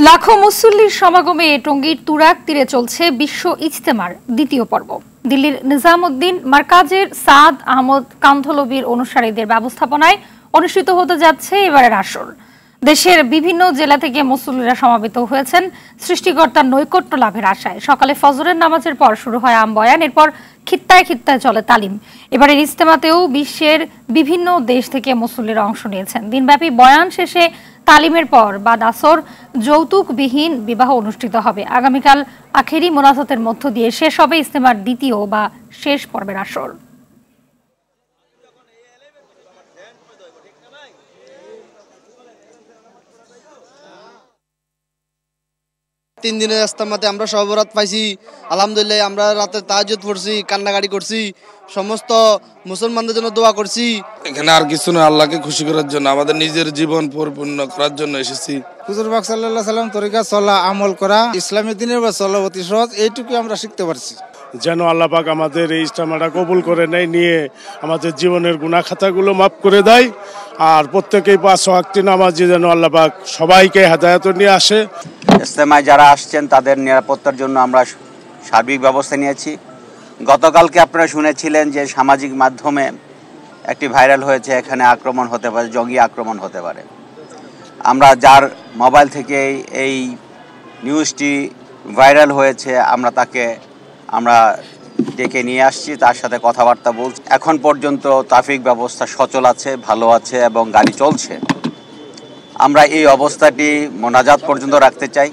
লাখো মুসল্লির সমাগমে টঙ্গীর তুরাগ তীরে চলছে বিশ্ব ইজতেমার দ্বিতীয় পর্ব। দিল্লির নিজামউদ্দিন মারকাজের সাদ আহমদ কান্ধলবির অনুসারীদের ব্যবস্থাপনায় অনুষ্ঠিত হতে যাচ্ছে এবারের আসর। দেশের বিভিন্ন জেলা থেকে মুসল্লিরা সমবেত হয়েছেন সৃষ্টিকর্তার নৈকট্য লাভের আশায়। সকালে ফজরের নামাজের পর শুরু হয় আম বয়ান, এরপর খিত্তায় খিত্তায় চলে তালিম। এবারের ইজতেমাতেও বিশ্বের বিভিন্ন দেশ থেকে মুসল্লিরা অংশ নিয়েছেন। দিনব্যাপী বয়ান শেষে তালিমের পর বাদ আসর যৌতুকবিহীন বিবাহ অনুষ্ঠিত হবে। আগামীকাল আখেরি মোনাজাতের মধ্য দিয়ে শেষ হবে ইজতেমার দ্বিতীয় বা শেষ পর্বের আসর। তিন দিনের ইজতেমাতে আমরা সহবরাত পাইছি। আলহামদুলিল্লাহ, আমরা রাতে তাহাজ্জুদ পড়ছি, কান্নাকাটি করছি, সমস্ত মুসলমানদের জন্য দোয়া করছি। এখানে আর কিছু না, আল্লাহকে খুশি করার জন্য, আমাদের নিজের জীবন পরিপূর্ণ করার জন্য এসেছি। হুজুর পাক সাল্লাল্লাহু আলাইহি সাল্লাম তরিকা চলা, আমল করা, ইসলামী দিনের বা চলা অতি সহজ, এইটুকু আমরা শিখতে পারছি। যেন আল্লাহ পাক আমাদের এই ইজতেমাটা কবুল করে নেয়, নিয়ে আমাদের জীবনের গুনাহ খাতাগুলো মাফ করে দেয়। আর প্রত্যেকেই 5 ওয়াক্ত নামাজি যেন আল্লাহ পাক সবাইকে হেদায়েত নিয়ে আসে। ইজতেমায় যারা আসছেন তাদের নিরাপত্তার জন্য আমরা সার্বিক ব্যবস্থা নিয়েছি। গতকালকে আপনারা শুনেছিলেন যে সামাজিক মাধ্যমে একটি ভাইরাল হয়েছে, এখানে আক্রমণ হতে পারে, জঙ্গি আক্রমণ হতে পারে। আমরা যার মোবাইল থেকে এই নিউজটি ভাইরাল হয়েছে তাকে আমরা ডেকে নিয়ে আসছি, তার সাথে কথাবার্তা বলছি। এখন পর্যন্ত ট্রাফিক ব্যবস্থা সচল আছে, ভালো আছে এবং গাড়ি চলছে। আমরা এই অবস্থাটি মোনাজাত পর্যন্ত রাখতে চাই।